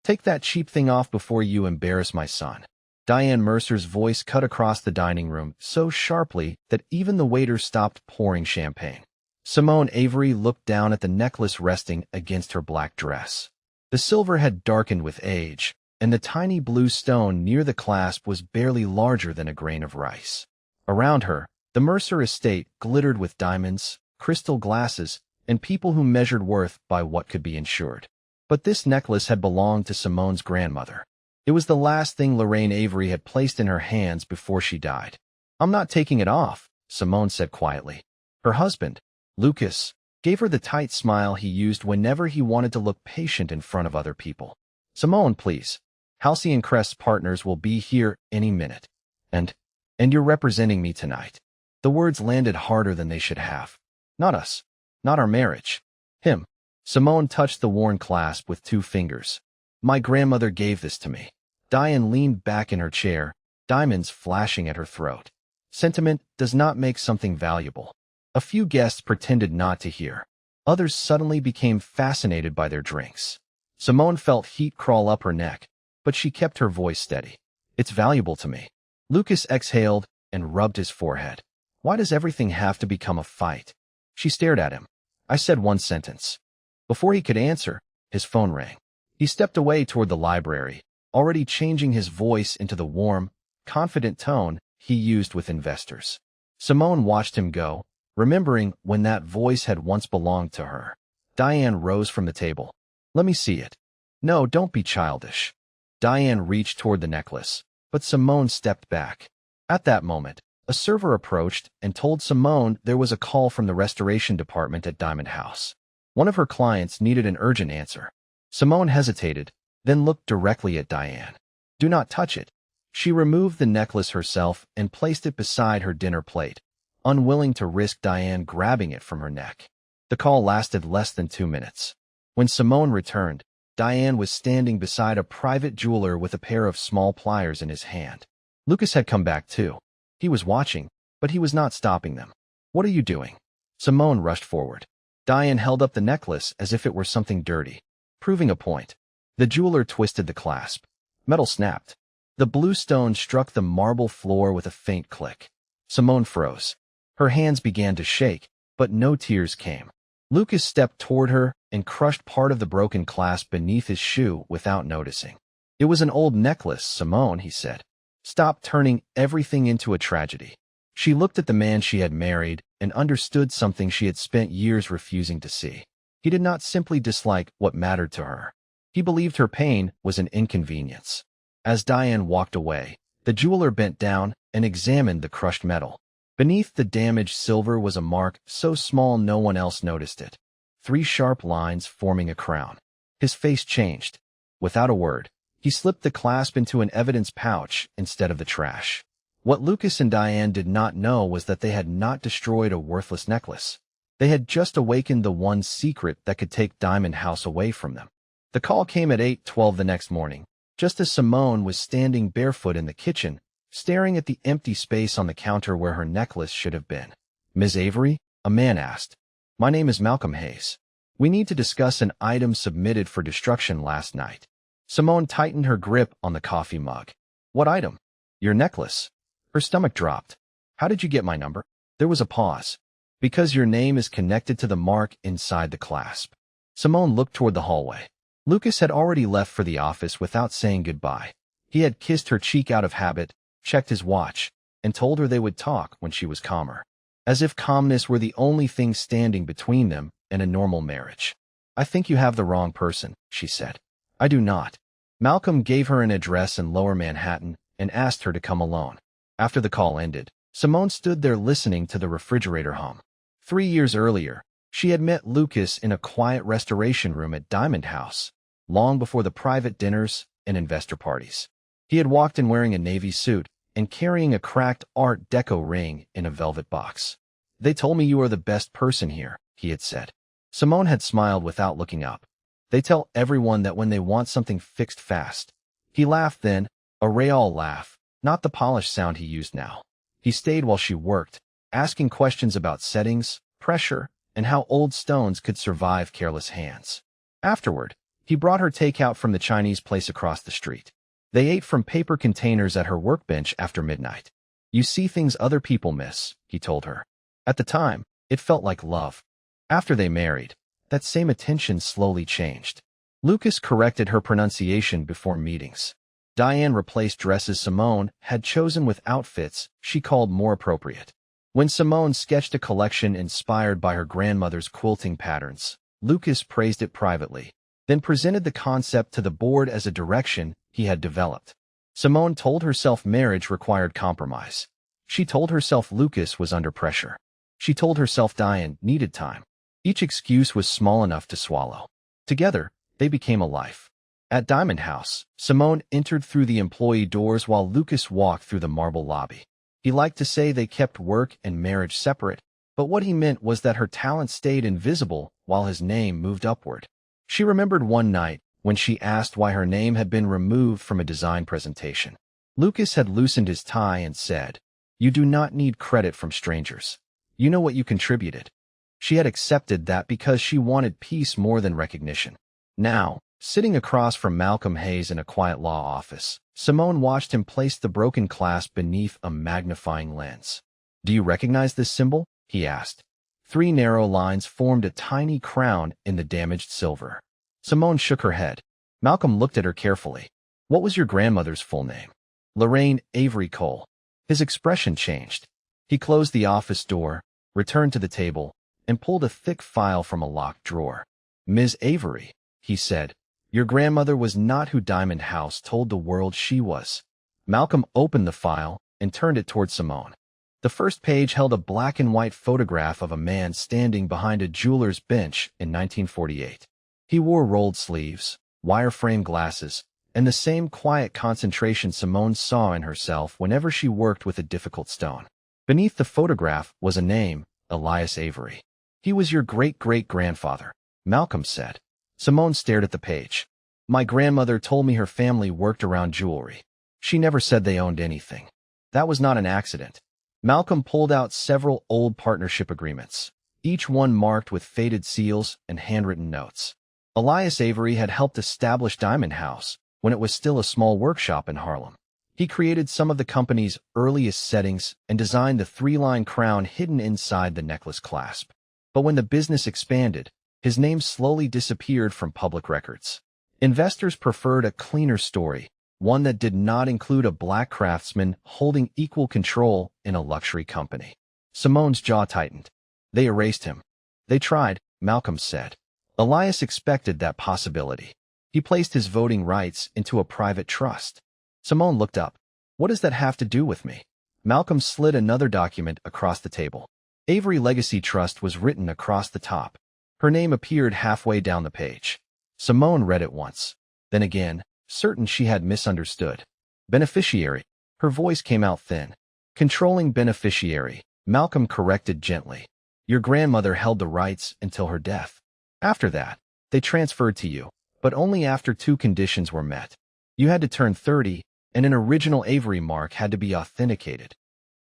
Take that cheap thing off before you embarrass my son. Diane Mercer's voice cut across the dining room so sharply that even the waiter stopped pouring champagne. Simone Avery looked down at the necklace resting against her black dress. The silver had darkened with age, and the tiny blue stone near the clasp was barely larger than a grain of rice. Around her, the Mercer estate glittered with diamonds, crystal glasses, and people who measured worth by what could be insured. But this necklace had belonged to Simone's grandmother. It was the last thing Lorraine Avery had placed in her hands before she died. "I'm not taking it off," Simone said quietly. Her husband, Lucas, gave her the tight smile he used whenever he wanted to look patient in front of other people. "Simone, please. Halsey and Crest's partners will be here any minute. And you're representing me tonight." The words landed harder than they should have. "Not us. Not our marriage. Him." Simone touched the worn clasp with 2 fingers. "My grandmother gave this to me." Diane leaned back in her chair, diamonds flashing at her throat. Sentiment does not make something valuable. A few guests pretended not to hear. Others suddenly became fascinated by their drinks. Simone felt heat crawl up her neck, but she kept her voice steady. "It's valuable to me." Lucas exhaled and rubbed his forehead. "Why does everything have to become a fight?" She stared at him. "I said one sentence." Before he could answer, his phone rang. He stepped away toward the library, already changing his voice into the warm, confident tone he used with investors. Simone watched him go, remembering when that voice had once belonged to her. Diane rose from the table. "Let me see it." "No, don't be childish." Diane reached toward the necklace, but Simone stepped back. At that moment, a server approached and told Simone there was a call from the restoration department at Diamond House. One of her clients needed an urgent answer. Simone hesitated, then looked directly at Diane. "Do not touch it." She removed the necklace herself and placed it beside her dinner plate, unwilling to risk Diane grabbing it from her neck. The call lasted less than 2 minutes. When Simone returned, Diane was standing beside a private jeweler with a pair of small pliers in his hand. Lucas had come back too. He was watching, but he was not stopping them. "What are you doing?" Simone rushed forward. Diane held up the necklace as if it were something dirty, proving a point. The jeweler twisted the clasp. Metal snapped. The blue stone struck the marble floor with a faint click. Simone froze. Her hands began to shake, but no tears came. Lucas stepped toward her and crushed part of the broken clasp beneath his shoe without noticing. "It was an old necklace, Simone," he said. "Stop turning everything into a tragedy." She looked at the man she had married and understood something she had spent years refusing to see. He did not simply dislike what mattered to her. He believed her pain was an inconvenience. As Diane walked away, the jeweler bent down and examined the crushed metal. Beneath the damaged silver was a mark so small no one else noticed it. 3 sharp lines forming a crown. His face changed. Without a word, he slipped the clasp into an evidence pouch instead of the trash. What Lucas and Diane did not know was that they had not destroyed a worthless necklace. They had just awakened the one secret that could take Diamond House away from them. The call came at 8:12 the next morning, just as Simone was standing barefoot in the kitchen, staring at the empty space on the counter where her necklace should have been. "Ms. Avery?" a man asked. "My name is Malcolm Hayes. We need to discuss an item submitted for destruction last night." Simone tightened her grip on the coffee mug. "What item?" "Your necklace." Her stomach dropped. "How did you get my number?" There was a pause. "Because your name is connected to the mark inside the clasp." Simone looked toward the hallway. Lucas had already left for the office without saying goodbye. He had kissed her cheek out of habit, checked his watch, and told her they would talk when she was calmer. As if calmness were the only thing standing between them and a normal marriage. "I think you have the wrong person," she said. "I do not." Malcolm gave her an address in Lower Manhattan and asked her to come alone. After the call ended, Simone stood there listening to the refrigerator hum. 3 years earlier, she had met Lucas in a quiet restoration room at Diamond House, long before the private dinners and investor parties. He had walked in wearing a navy suit and carrying a cracked Art Deco ring in a velvet box. "They told me you are the best person here," he had said. Simone had smiled without looking up. "They tell everyone that when they want something fixed fast." He laughed then, a Real laugh, not the polished sound he used now. He stayed while she worked, asking questions about settings, pressure, and how old stones could survive careless hands. Afterward, He brought her takeout from the Chinese place across the street. They ate from paper containers at her workbench after midnight. You see things other people miss, he told her. At the time, it felt like love. After they married, that same attention slowly changed. Lucas corrected her pronunciation before meetings. Diane replaced dresses Simone had chosen with outfits she called more appropriate. When Simone sketched a collection inspired by her grandmother's quilting patterns, Lucas praised it privately, then presented the concept to the board as a direction he had developed. Simone told herself marriage required compromise. She told herself Lucas was under pressure. She told herself Diane needed time. Each excuse was small enough to swallow. Together, they became a life. At Diamond House, Simone entered through the employee doors while Lucas walked through the marble lobby. He liked to say they kept work and marriage separate, but what he meant was that her talent stayed invisible while his name moved upward. She remembered one night when she asked why her name had been removed from a design presentation. Lucas had loosened his tie and said, "You do not need credit from strangers. You know what you contributed." She had accepted that because she wanted peace more than recognition. Now, sitting across from Malcolm Hayes in a quiet law office, Simone watched him place the broken clasp beneath a magnifying lens. "Do you recognize this symbol?" he asked. 3 narrow lines formed a tiny crown in the damaged silver. Simone shook her head. Malcolm looked at her carefully. "What was your grandmother's full name?" "Lorraine Avery Cole." His expression changed. He closed the office door, returned to the table, and pulled a thick file from a locked drawer. "Ms. Avery," he said, "your grandmother was not who Diamond House told the world she was." Malcolm opened the file and turned it toward Simone. The first page held a black and white photograph of a man standing behind a jeweler's bench in 1948. He wore rolled sleeves, wire-frame glasses, and the same quiet concentration Simone saw in herself whenever she worked with a difficult stone. Beneath the photograph was a name, Elias Avery. "He was your great-great-grandfather," Malcolm said. Simone stared at the page. "My grandmother told me her family worked around jewelry. She never said they owned anything. That was not an accident." Malcolm pulled out several old partnership agreements, each one marked with faded seals and handwritten notes. Elias Avery had helped establish Diamond House when it was still a small workshop in Harlem. He created some of the company's earliest settings and designed the 3-line crown hidden inside the necklace clasp. But when the business expanded, his name slowly disappeared from public records. Investors preferred a cleaner story, one that did not include a black craftsman holding equal control in a luxury company. Simone's jaw tightened. "They erased him." "They tried," Malcolm said. Elias expected that possibility. He placed his voting rights into a private trust. Simone looked up. "What does that have to do with me?" Malcolm slid another document across the table. Avery Legacy Trust was written across the top. Her name appeared halfway down the page. Simone read it once, then again, certain she had misunderstood. "Beneficiary." Her voice came out thin. "Controlling beneficiary," Malcolm corrected gently. "Your grandmother held the rights until her death. After that, they transferred to you, but only after 2 conditions were met. You had to turn 30, and an original Avery mark had to be authenticated."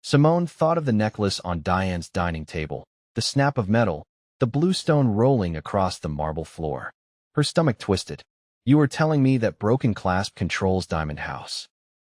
Simone thought of the necklace on Diane's dining table, the snap of metal, the blue stone rolling across the marble floor. Her stomach twisted. "You are telling me that broken clasp controls Diamond House."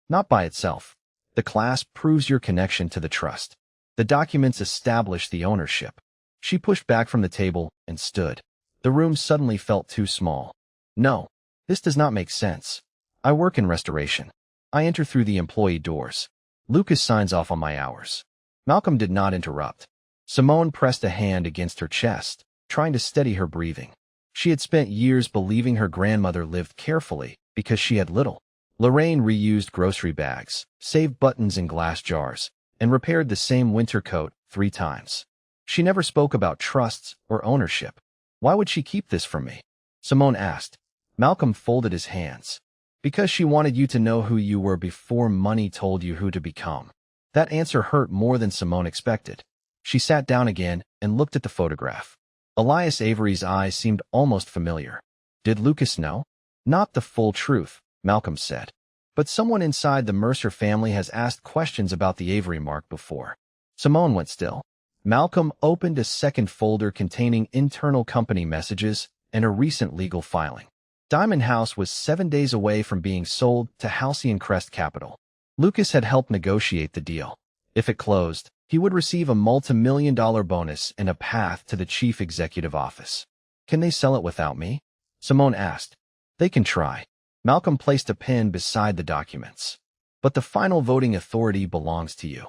"Not by itself. The clasp proves your connection to the trust. The documents establish the ownership." She pushed back from the table and stood. The room suddenly felt too small. "No, this does not make sense. I work in restoration. I enter through the employee doors. Lucas signs off on my hours." Malcolm did not interrupt. Simone pressed a hand against her chest, trying to steady her breathing. She had spent years believing her grandmother lived carefully because she had little. Lorraine reused grocery bags, saved buttons in glass jars, and repaired the same winter coat 3 times. She never spoke about trusts or ownership. "Why would she keep this from me?" Simone asked. Malcolm folded his hands. "Because she wanted you to know who you were before money told you who to become." That answer hurt more than Simone expected. She sat down again and looked at the photograph. Elias Avery's eyes seemed almost familiar. "Did Lucas know?" "Not the full truth," Malcolm said. "But someone inside the Mercer family has asked questions about the Avery mark before." Simone went still. Malcolm opened a second folder containing internal company messages and a recent legal filing. Diamond House was 7 days away from being sold to Halcyon Crest Capital. Lucas had helped negotiate the deal. If it closed, he would receive a multi-million-dollar bonus and a path to the chief executive office. Can they sell it without me? Simone asked. They can try. Malcolm placed a pen beside the documents. But the final voting authority belongs to you.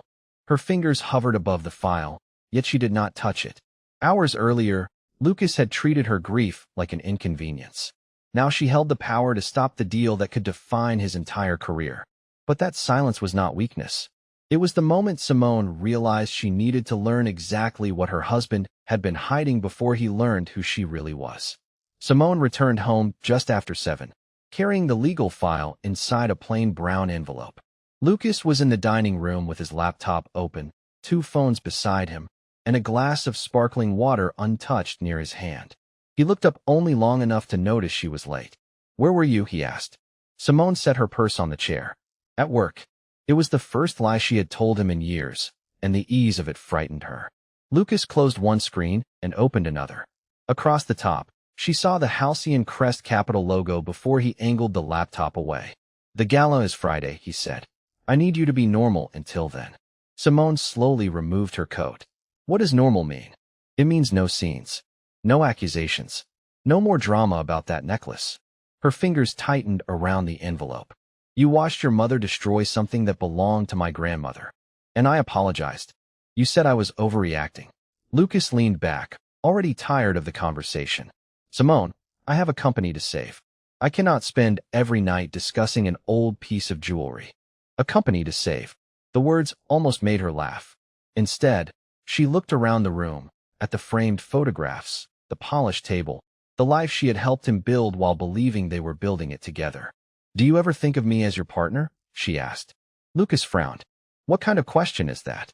Her fingers hovered above the file, yet she did not touch it. Hours earlier, Lucas had treated her grief like an inconvenience. Now she held the power to stop the deal that could define his entire career. But that silence was not weakness. It was the moment Simone realized she needed to learn exactly what her husband had been hiding before he learned who she really was. Simone returned home just after 7, carrying the legal file inside a plain brown envelope. Lucas was in the dining room with his laptop open, 2 phones beside him, and a glass of sparkling water untouched near his hand. He looked up only long enough to notice she was late. Where were you? He asked. Simone set her purse on the chair. At work. It was the first lie she had told him in years, and the ease of it frightened her. Lucas closed one screen and opened another. Across the top, she saw the Halcyon Crest Capital logo before he angled the laptop away. The gala is Friday, he said. I need you to be normal until then. Simone slowly removed her coat. What does normal mean? It means no scenes. No accusations. No more drama about that necklace. Her fingers tightened around the envelope. You watched your mother destroy something that belonged to my grandmother. And I apologized. You said I was overreacting. Lucas leaned back, already tired of the conversation. Simone, I have a company to save. I cannot spend every night discussing an old piece of jewelry. A company to save. The words almost made her laugh. Instead, she looked around the room, at the framed photographs, the polished table, the life she had helped him build while believing they were building it together. Do you ever think of me as your partner? She asked. Lucas frowned. What kind of question is that?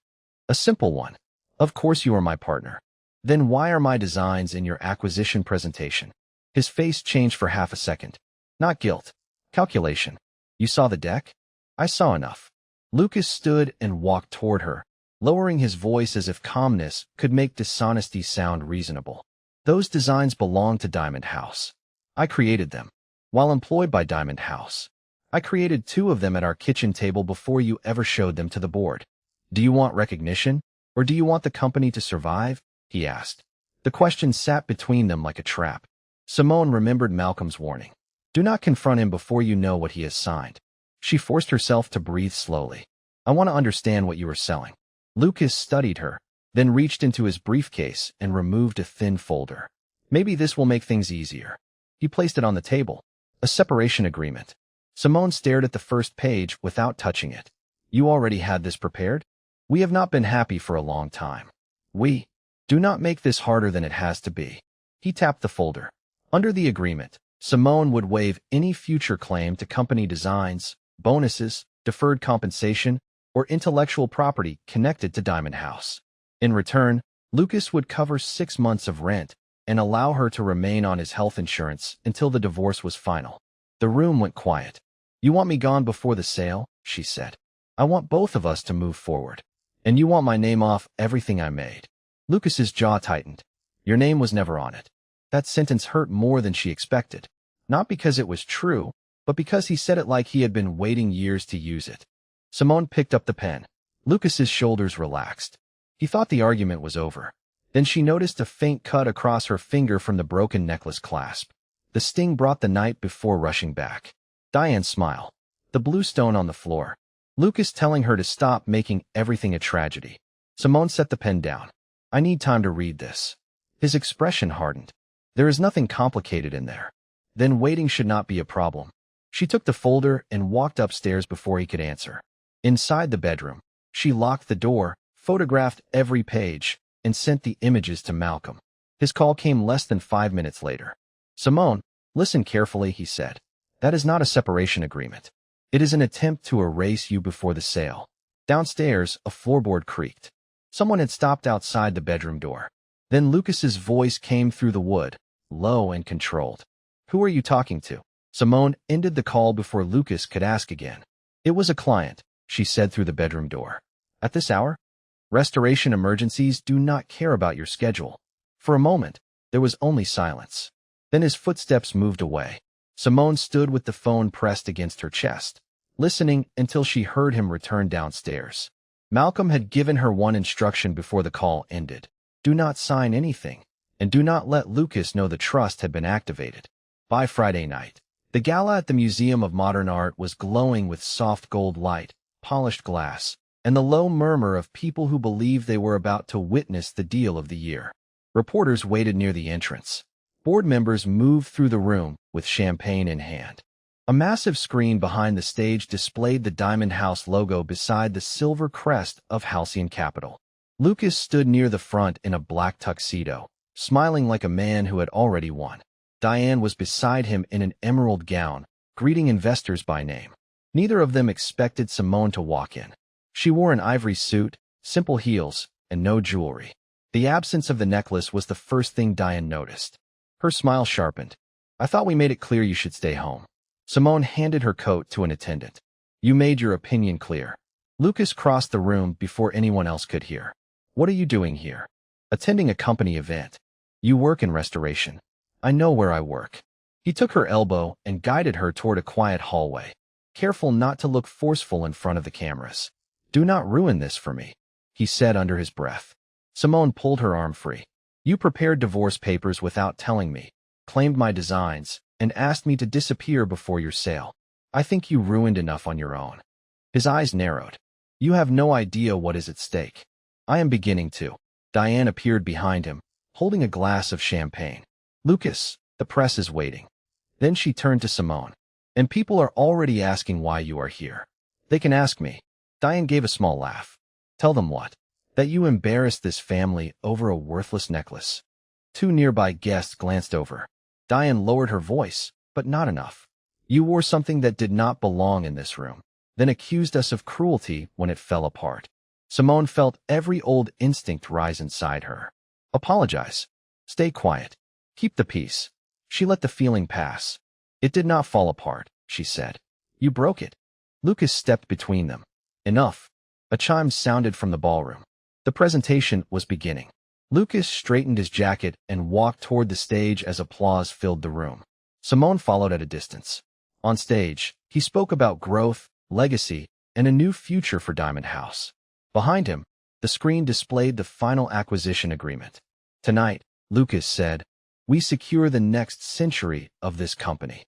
A simple one. Of course you are my partner. Then why are my designs in your acquisition presentation? His face changed for half a second. Not guilt. Calculation. You saw the deck? I saw enough. Lucas stood and walked toward her, lowering his voice as if calmness could make dishonesty sound reasonable. Those designs belong to Diamond House. I created them. While employed by Diamond House, I created 2 of them at our kitchen table before you ever showed them to the board. Do you want recognition, or do you want the company to survive? He asked. The question sat between them like a trap. Simone remembered Malcolm's warning. Do not confront him before you know what he has signed. She forced herself to breathe slowly. I want to understand what you are selling. Lucas studied her, then reached into his briefcase and removed a thin folder. Maybe this will make things easier. He placed it on the table. A separation agreement. Simone stared at the first page without touching it. You already had this prepared? We have not been happy for a long time. Do not make this harder than it has to be. He tapped the folder. Under the agreement, Simone would waive any future claim to company designs, bonuses, deferred compensation, or intellectual property connected to Diamond House. In return, Lucas would cover 6 months of rent and allow her to remain on his health insurance until the divorce was final. The room went quiet. You want me gone before the sale? She said. I want both of us to move forward. And you want my name off everything I made. Lucas's jaw tightened. Your name was never on it. That sentence hurt more than she expected. Not because it was true, but because he said it like he had been waiting years to use it. Simone picked up the pen. Lucas's shoulders relaxed. He thought the argument was over. Then she noticed a faint cut across her finger from the broken necklace clasp. The sting brought the night before rushing back. Diane's smile. The blue stone on the floor. Lucas telling her to stop making everything a tragedy. Simone set the pen down. I need time to read this. His expression hardened. There is nothing complicated in there. Then waiting should not be a problem. She took the folder and walked upstairs before he could answer. Inside the bedroom, she locked the door, photographed every page, and sent the images to Malcolm. His call came less than 5 minutes later. Simone, listen carefully, he said. That is not a separation agreement. It is an attempt to erase you before the sale. Downstairs, a floorboard creaked. Someone had stopped outside the bedroom door. Then Lucas's voice came through the wood, low and controlled. Who are you talking to? Simone ended the call before Lucas could ask again. It was a client, she said through the bedroom door. At this hour? Restoration emergencies do not care about your schedule. For a moment, there was only silence. Then his footsteps moved away. Simone stood with the phone pressed against her chest, listening until she heard him return downstairs. Malcolm had given her one instruction before the call ended. Do not sign anything, and do not let Lucas know the trust had been activated. By Friday night, the gala at the Museum of Modern Art was glowing with soft gold light, polished glass, and the low murmur of people who believed they were about to witness the deal of the year. Reporters waited near the entrance. Board members moved through the room with champagne in hand. A massive screen behind the stage displayed the Diamond House logo beside the silver crest of Halcyon Capital. Lucas stood near the front in a black tuxedo, smiling like a man who had already won. Diane was beside him in an emerald gown, greeting investors by name. Neither of them expected Simone to walk in. She wore an ivory suit, simple heels, and no jewelry. The absence of the necklace was the first thing Diane noticed. Her smile sharpened. I thought we made it clear you should stay home. Simone handed her coat to an attendant. You made your opinion clear. Lucas crossed the room before anyone else could hear. What are you doing here? Attending a company event. You work in restoration. I know where I work. He took her elbow and guided her toward a quiet hallway, careful not to look forceful in front of the cameras. Do not ruin this for me, he said under his breath. Simone pulled her arm free. You prepared divorce papers without telling me, claimed my designs, and asked me to disappear before your sale. I think you ruined enough on your own. His eyes narrowed. You have no idea what is at stake. I am beginning to. Diane appeared behind him, holding a glass of champagne. Lucas, the press is waiting. Then she turned to Simone. And people are already asking why you are here. They can ask me. Diane gave a small laugh. Tell them what? That you embarrassed this family over a worthless necklace. Two nearby guests glanced over. Diane lowered her voice, but not enough. You wore something that did not belong in this room, then accused us of cruelty when it fell apart. Simone felt every old instinct rise inside her. Apologize. Stay quiet. Keep the peace. She let the feeling pass. It did not fall apart, she said. You broke it. Lucas stepped between them. Enough. A chime sounded from the ballroom. The presentation was beginning. Lucas straightened his jacket and walked toward the stage as applause filled the room. Simone followed at a distance. On stage, he spoke about growth, legacy, and a new future for Diamond House. Behind him, the screen displayed the final acquisition agreement. Tonight, Lucas said, we secure the next century of this company.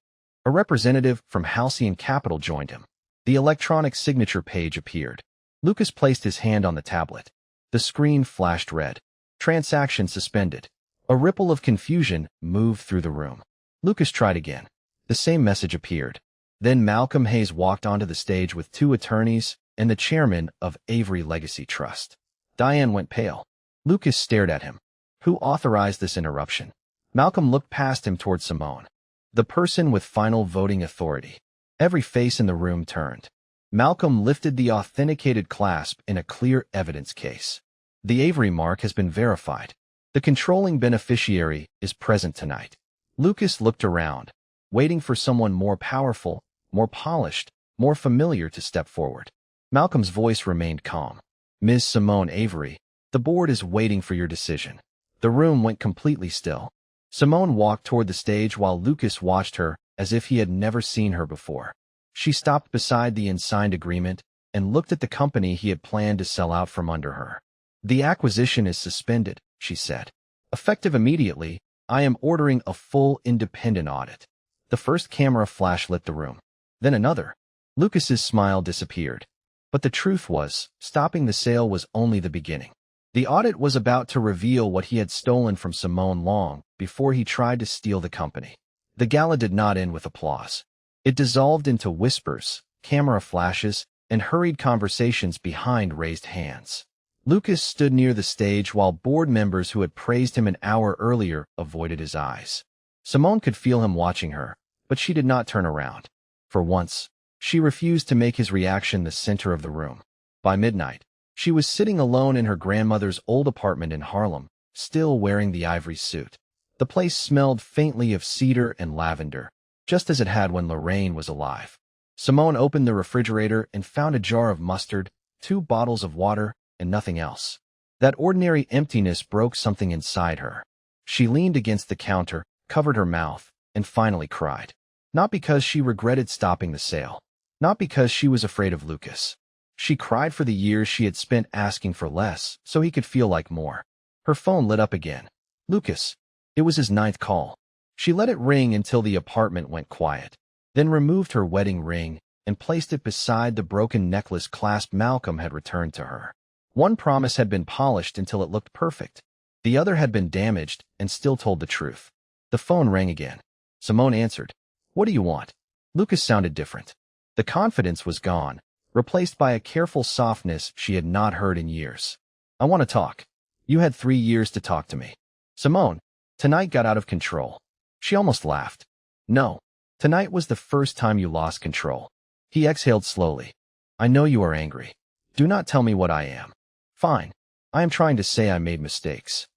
A representative from Halcyon Capital joined him. The electronic signature page appeared. Lucas placed his hand on the tablet. The screen flashed red. Transaction suspended. A ripple of confusion moved through the room. Lucas tried again. The same message appeared. Then Malcolm Hayes walked onto the stage with two attorneys and the chairman of Avery Legacy Trust. Diane went pale. Lucas stared at him. Who authorized this interruption? Malcolm looked past him toward Simone. The person with final voting authority. Every face in the room turned. Malcolm lifted the authenticated clasp in a clear evidence case. The Avery mark has been verified. The controlling beneficiary is present tonight. Lucas looked around, waiting for someone more powerful, more polished, more familiar to step forward. Malcolm's voice remained calm. Ms. Simone Avery, the board is waiting for your decision. The room went completely still. Simone walked toward the stage while Lucas watched her as if he had never seen her before. She stopped beside the unsigned agreement and looked at the company he had planned to sell out from under her. The acquisition is suspended, she said. Effective immediately, I am ordering a full independent audit. The first camera flash lit the room. Then another. Lucas's smile disappeared. But the truth was, stopping the sale was only the beginning. The audit was about to reveal what he had stolen from Simone long before he tried to steal the company. The gala did not end with applause. It dissolved into whispers, camera flashes, and hurried conversations behind raised hands. Lucas stood near the stage while board members who had praised him an hour earlier avoided his eyes. Simone could feel him watching her, but she did not turn around. For once, she refused to make his reaction the center of the room. By midnight, she was sitting alone in her grandmother's old apartment in Harlem, still wearing the ivory suit. The place smelled faintly of cedar and lavender, just as it had when Lorraine was alive. Simone opened the refrigerator and found a jar of mustard, 2 bottles of water, and nothing else. That ordinary emptiness broke something inside her. She leaned against the counter, covered her mouth, and finally cried. Not because she regretted stopping the sale. Not because she was afraid of Lucas. She cried for the years she had spent asking for less so he could feel like more. Her phone lit up again. Lucas. It was his 9th call. She let it ring until the apartment went quiet, then removed her wedding ring and placed it beside the broken necklace clasp Malcolm had returned to her. One promise had been polished until it looked perfect. The other had been damaged and still told the truth. The phone rang again. Simone answered. What do you want? Lucas sounded different. The confidence was gone, replaced by a careful softness she had not heard in years. I want to talk. You had 3 years to talk to me. Simone, tonight got out of control. She almost laughed. No, tonight was the first time you lost control. He exhaled slowly. I know you are angry. Do not tell me what I am. Fine. I am trying to say I made mistakes.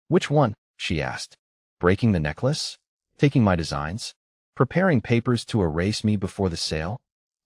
Which one? She asked. Breaking the necklace? Taking my designs? Preparing papers to erase me before the sale?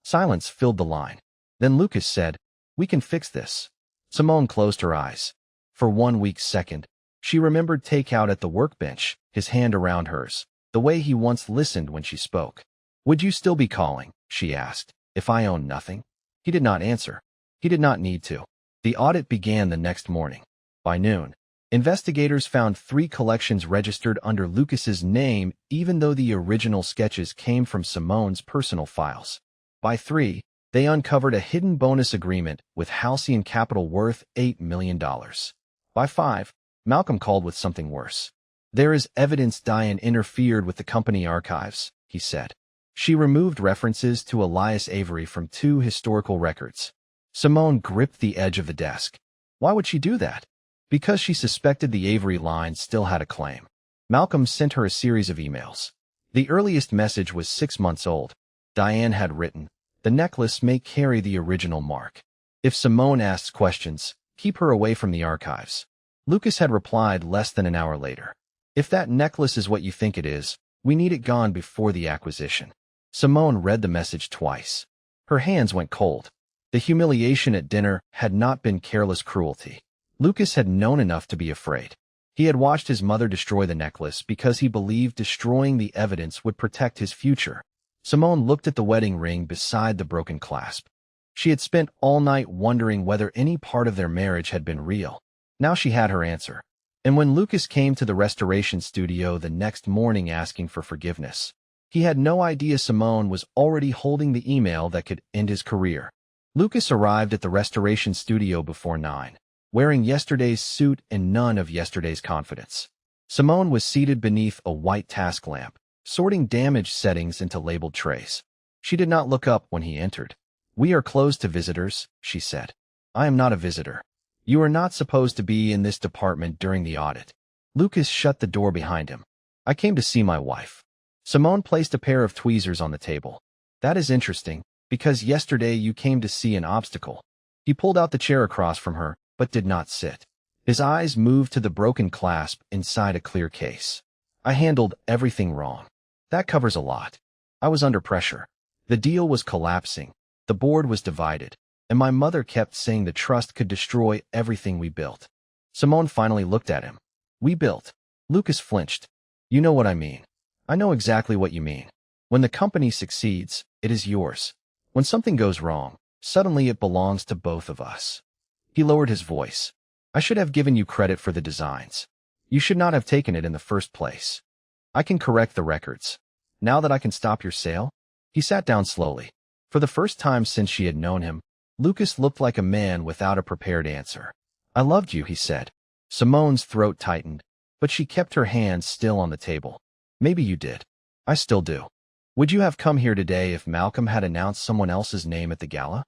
Silence filled the line. Then Lucas said, we can fix this. Simone closed her eyes. For 1 weak second, she remembered takeout at the workbench, his hand around hers, the way he once listened when she spoke. Would you still be calling, she asked, if I owned nothing? He did not answer. He did not need to. The audit began the next morning. By noon, investigators found 3 collections registered under Lucas's name even though the original sketches came from Simone's personal files. By 3, they uncovered a hidden bonus agreement with Halcyon Capital worth $8 million. By 5, Malcolm called with something worse. There is evidence Diane interfered with the company archives, he said. She removed references to Elias Avery from 2 historical records. Simone gripped the edge of the desk. Why would she do that? Because she suspected the Avery line still had a claim. Malcolm sent her a series of emails. The earliest message was 6 months old. Diane had written, the necklace may carry the original mark. If Simone asks questions, keep her away from the archives. Lucas had replied less than an hour later. If that necklace is what you think it is, we need it gone before the acquisition. Simone read the message twice. Her hands went cold. The humiliation at dinner had not been careless cruelty. Lucas had known enough to be afraid. He had watched his mother destroy the necklace because he believed destroying the evidence would protect his future. Simone looked at the wedding ring beside the broken clasp. She had spent all night wondering whether any part of their marriage had been real. Now she had her answer. And when Lucas came to the restoration studio the next morning asking for forgiveness, he had no idea Simone was already holding the email that could end his career. Lucas arrived at the restoration studio before 9, wearing yesterday's suit and none of yesterday's confidence. Simone was seated beneath a white task lamp, sorting damaged settings into labeled trays. She did not look up when he entered. We are closed to visitors, she said. I am not a visitor. You are not supposed to be in this department during the audit. Lucas shut the door behind him. I came to see my wife. Simone placed a pair of tweezers on the table. That is interesting, because yesterday you came to see an obstacle. He pulled out the chair across from her, but did not sit. His eyes moved to the broken clasp inside a clear case. I handled everything wrong. That covers a lot. I was under pressure. The deal was collapsing. The board was divided. And my mother kept saying the trust could destroy everything we built. Simone finally looked at him. We built. Lucas flinched. You know what I mean. I know exactly what you mean. When the company succeeds, it is yours. When something goes wrong, suddenly it belongs to both of us. He lowered his voice. I should have given you credit for the designs. You should not have taken it in the first place. I can correct the records. Now that I can stop your sale? He sat down slowly. For the first time since she had known him, Lucas looked like a man without a prepared answer. I loved you, he said. Simone's throat tightened, but she kept her hands still on the table. Maybe you did. I still do. Would you have come here today if Malcolm had announced someone else's name at the gala?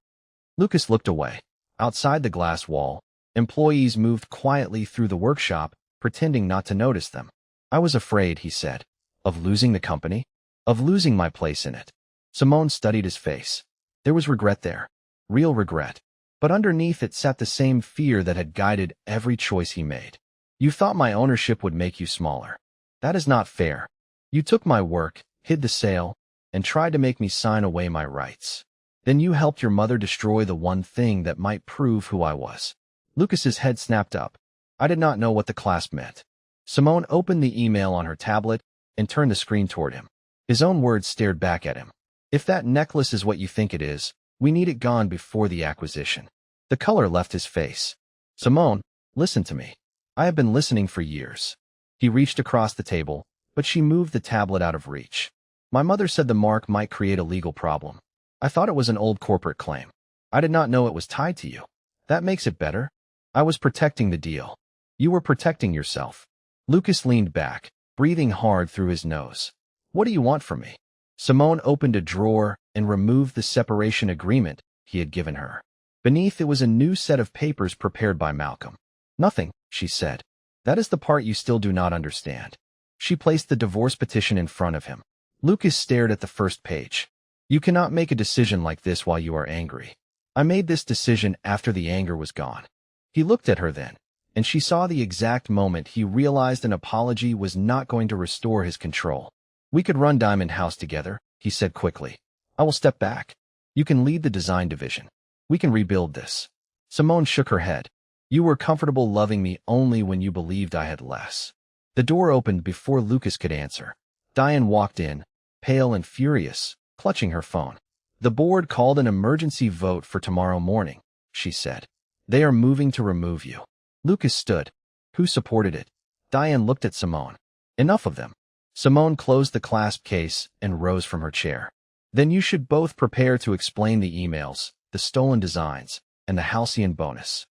Lucas looked away. Outside the glass wall, employees moved quietly through the workshop, pretending not to notice them. I was afraid, he said, of losing the company, of losing my place in it. Simone studied his face. There was regret there. Real regret. But underneath it sat the same fear that had guided every choice he made. You thought my ownership would make you smaller. That is not fair. You took my work, hid the sale, and tried to make me sign away my rights. Then you helped your mother destroy the one thing that might prove who I was. Lucas's head snapped up. I did not know what the clasp meant. Simone opened the email on her tablet and turned the screen toward him. His own words stared back at him. If that necklace is what you think it is, we need it gone before the acquisition. The color left his face. Simone, listen to me. I have been listening for years. He reached across the table, but she moved the tablet out of reach. My mother said the mark might create a legal problem. I thought it was an old corporate claim. I did not know it was tied to you. That makes it better. I was protecting the deal. You were protecting yourself. Lucas leaned back, breathing hard through his nose. What do you want from me? Simone opened a drawer and removed the separation agreement he had given her. Beneath it was a new set of papers prepared by Malcolm. Nothing, she said. That is the part you still do not understand. She placed the divorce petition in front of him. Lucas stared at the first page. You cannot make a decision like this while you are angry. I made this decision after the anger was gone. He looked at her then, and she saw the exact moment he realized an apology was not going to restore his control. We could run Diamond House together, he said quickly. I will step back. You can lead the design division. We can rebuild this. Simone shook her head. You were comfortable loving me only when you believed I had less. The door opened before Lucas could answer. Diane walked in, pale and furious, clutching her phone. The board called an emergency vote for tomorrow morning, she said. They are moving to remove you. Lucas stood. Who supported it? Diane looked at Simone. Enough of them. Simone closed the clasp case and rose from her chair. Then you should both prepare to explain the emails, the stolen designs, and the halcyon bonus.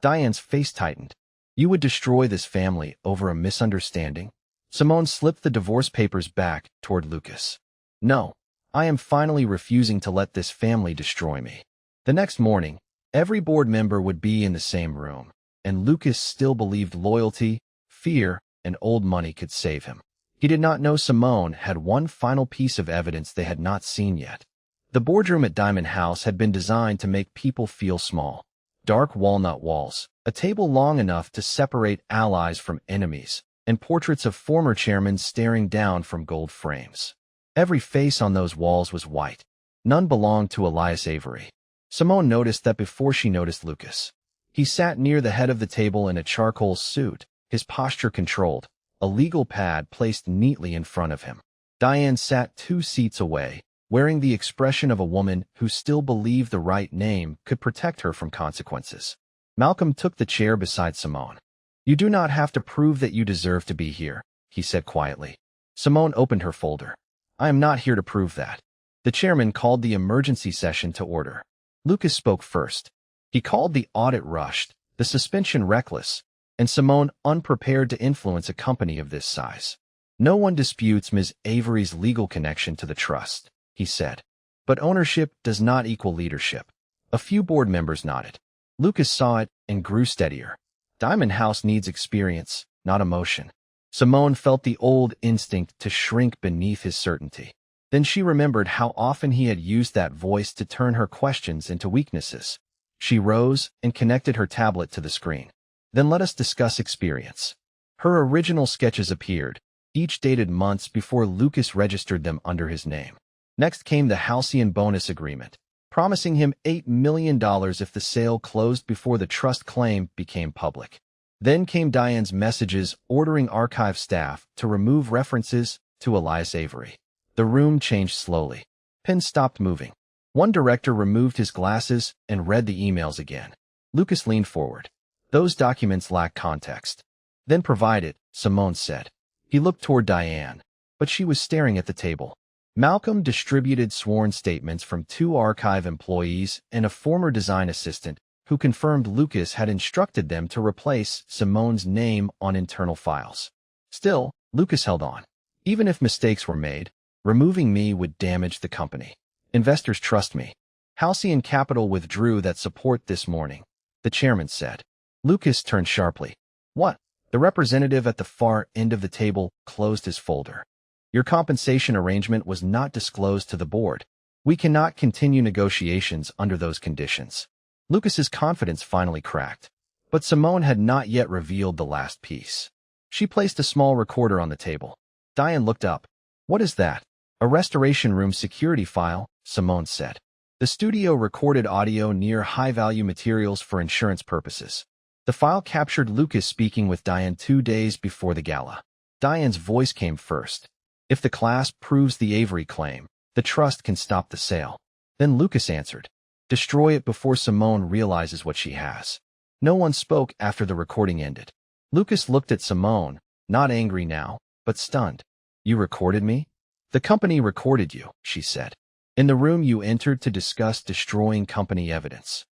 Diane's face tightened. You would destroy this family over a misunderstanding? Simone slipped the divorce papers back toward Lucas. No, I am finally refusing to let this family destroy me. The next morning, every board member would be in the same room, and Lucas still believed loyalty, fear, and old money could save him. He did not know Simone had one final piece of evidence they had not seen yet. The boardroom at Diamond House had been designed to make people feel small. Dark walnut walls, a table long enough to separate allies from enemies, and portraits of former chairmen staring down from gold frames. Every face on those walls was white. None belonged to Elias Avery. Simone noticed that before she noticed Lucas. He sat near the head of the table in a charcoal suit, his posture controlled, a legal pad placed neatly in front of him. Diane sat 2 seats away, wearing the expression of a woman who still believed the right name could protect her from consequences. Malcolm took the chair beside Simone. You do not have to prove that you deserve to be here, he said quietly. Simone opened her folder. I am not here to prove that. The chairman called the emergency session to order. Lucas spoke first. He called the audit rushed, the suspension reckless, and Simone unprepared to influence a company of this size. No one disputes Ms. Avery's legal connection to the trust, he said. But ownership does not equal leadership. A few board members nodded. Lucas saw it and grew steadier. Diamond House needs experience, not emotion. Simone felt the old instinct to shrink beneath his certainty. Then she remembered how often he had used that voice to turn her questions into weaknesses. She rose and connected her tablet to the screen. Then let us discuss experience. Her original sketches appeared, each dated months before Lucas registered them under his name. Next came the halcyon bonus agreement, promising him $8 million if the sale closed before the trust claim became public. Then came Diane's messages ordering archive staff to remove references to Elias Avery. The room changed slowly. Pens stopped moving. One director removed his glasses and read the emails again. Lucas leaned forward. Those documents lack context. Then provide it, Simone said. He looked toward Diane, but she was staring at the table. Malcolm distributed sworn statements from 2 archive employees and a former design assistant who confirmed Lucas had instructed them to replace Simone's name on internal files. Still, Lucas held on. Even if mistakes were made, removing me would damage the company. Investors trust me. Halcyon Capital withdrew that support this morning, the chairman said. Lucas turned sharply. What? The representative at the far end of the table closed his folder. Your compensation arrangement was not disclosed to the board. We cannot continue negotiations under those conditions. Lucas's confidence finally cracked. But Simone had not yet revealed the last piece. She placed a small recorder on the table. Diane looked up. What is that? A restoration room security file, Simone said. The studio recorded audio near high-value materials for insurance purposes. The file captured Lucas speaking with Diane 2 days before the gala. Diane's voice came first. If the clasp proves the Avery claim, the trust can stop the sale. Then Lucas answered, destroy it before Simone realizes what she has. No one spoke after the recording ended. Lucas looked at Simone, not angry now, but stunned. You recorded me? The company recorded you, she said. In the room you entered to discuss destroying company evidence.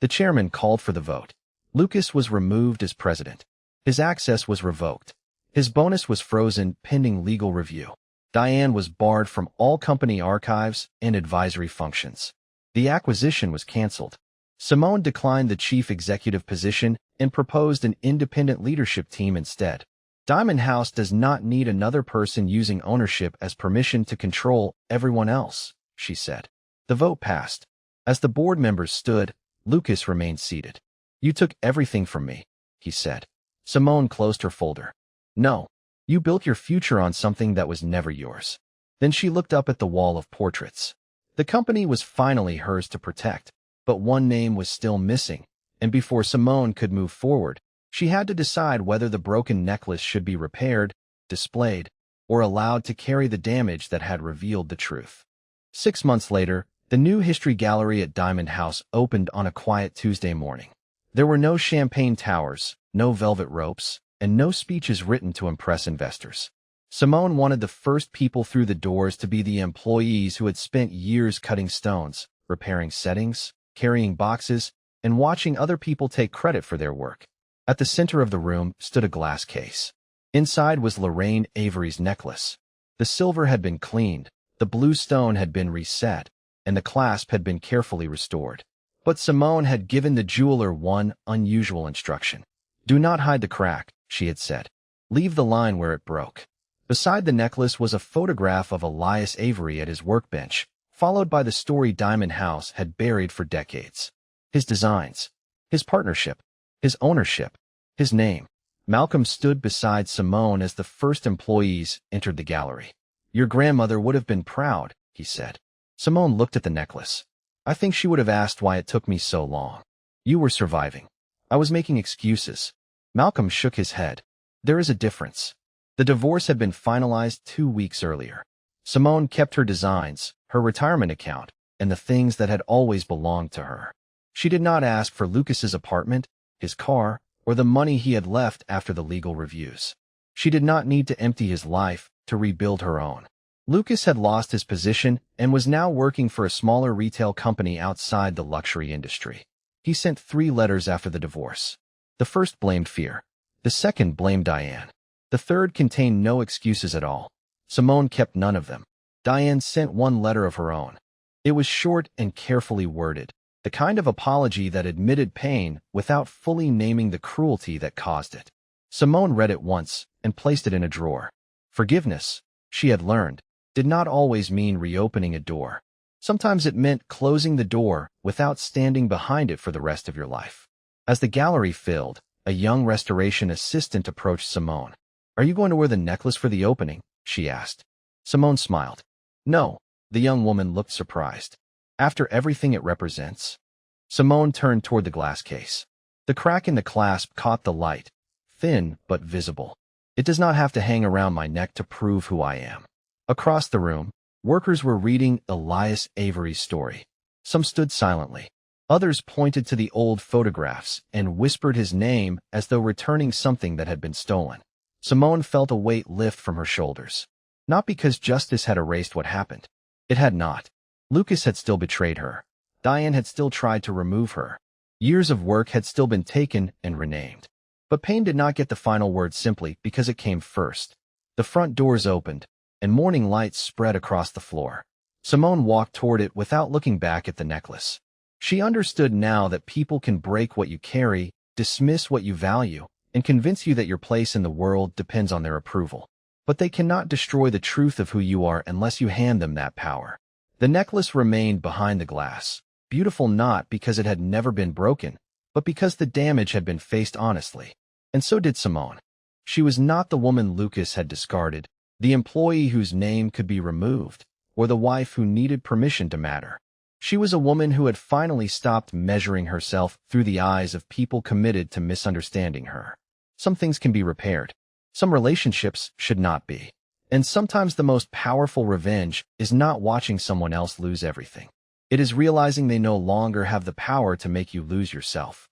The chairman called for the vote. Lucas was removed as president. His access was revoked. His bonus was frozen pending legal review. Diane was barred from all company archives and advisory functions. The acquisition was canceled. Simone declined the chief executive position and proposed an independent leadership team instead. Diamond House does not need another person using ownership as permission to control everyone else, she said. The vote passed. As the board members stood, Lucas remained seated. You took everything from me, he said. Simone closed her folder. No, you built your future on something that was never yours. Then she looked up at the wall of portraits. The company was finally hers to protect, but one name was still missing, and before Simone could move forward, she had to decide whether the broken necklace should be repaired, displayed, or allowed to carry the damage that had revealed the truth. 6 months later, the new history gallery at Diamond House opened on a quiet Tuesday morning. There were no champagne towers, no velvet ropes, and no speeches written to impress investors. Simone wanted the first people through the doors to be the employees who had spent years cutting stones, repairing settings, carrying boxes, and watching other people take credit for their work. At the center of the room stood a glass case. Inside was Lorraine Avery's necklace. The silver had been cleaned, the blue stone had been reset, and the clasp had been carefully restored. But Simone had given the jeweler one unusual instruction. Do not hide the crack, she had said. Leave the line where it broke. Beside the necklace was a photograph of Elias Avery at his workbench, followed by the story Diamond House had buried for decades. His designs, his partnership, his ownership, his name. Malcolm stood beside Simone as the first employees entered the gallery. Your grandmother would have been proud, he said. Simone looked at the necklace. I think she would have asked why it took me so long. You were surviving. I was making excuses. Malcolm shook his head. There is a difference. The divorce had been finalized 2 weeks earlier. Simone kept her designs, her retirement account, and the things that had always belonged to her. She did not ask for Lucas's apartment, his car, or the money he had left after the legal reviews. She did not need to empty his life to rebuild her own. Lucas had lost his position and was now working for a smaller retail company outside the luxury industry. He sent 3 letters after the divorce. The first blamed fear. The second blamed Diane. The third contained no excuses at all. Simone kept none of them. Diane sent 1 letter of her own. It was short and carefully worded, the kind of apology that admitted pain without fully naming the cruelty that caused it. Simone read it once and placed it in a drawer. Forgiveness, she had learned, did not always mean reopening a door. Sometimes it meant closing the door without standing behind it for the rest of your life. As the gallery filled, a young restoration assistant approached Simone. Are you going to wear the necklace for the opening? She asked. Simone smiled. No, the young woman looked surprised. After everything it represents? Simone turned toward the glass case. The crack in the clasp caught the light, thin but visible. It does not have to hang around my neck to prove who I am. Across the room, workers were reading Elias Avery's story. Some stood silently. Others pointed to the old photographs and whispered his name as though returning something that had been stolen. Simone felt a weight lift from her shoulders. Not because justice had erased what happened. It had not. Lucas had still betrayed her. Diane had still tried to remove her. Years of work had still been taken and renamed. But pain did not get the final word simply because it came first. The front doors opened, and morning light spread across the floor. Simone walked toward it without looking back at the necklace. She understood now that people can break what you carry, dismiss what you value, and convince you that your place in the world depends on their approval. But they cannot destroy the truth of who you are unless you hand them that power. The necklace remained behind the glass, beautiful not because it had never been broken, but because the damage had been faced honestly. And so did Simone. She was not the woman Lucas had discarded, the employee whose name could be removed, or the wife who needed permission to matter. She was a woman who had finally stopped measuring herself through the eyes of people committed to misunderstanding her. Some things can be repaired. Some relationships should not be. And sometimes the most powerful revenge is not watching someone else lose everything. It is realizing they no longer have the power to make you lose yourself.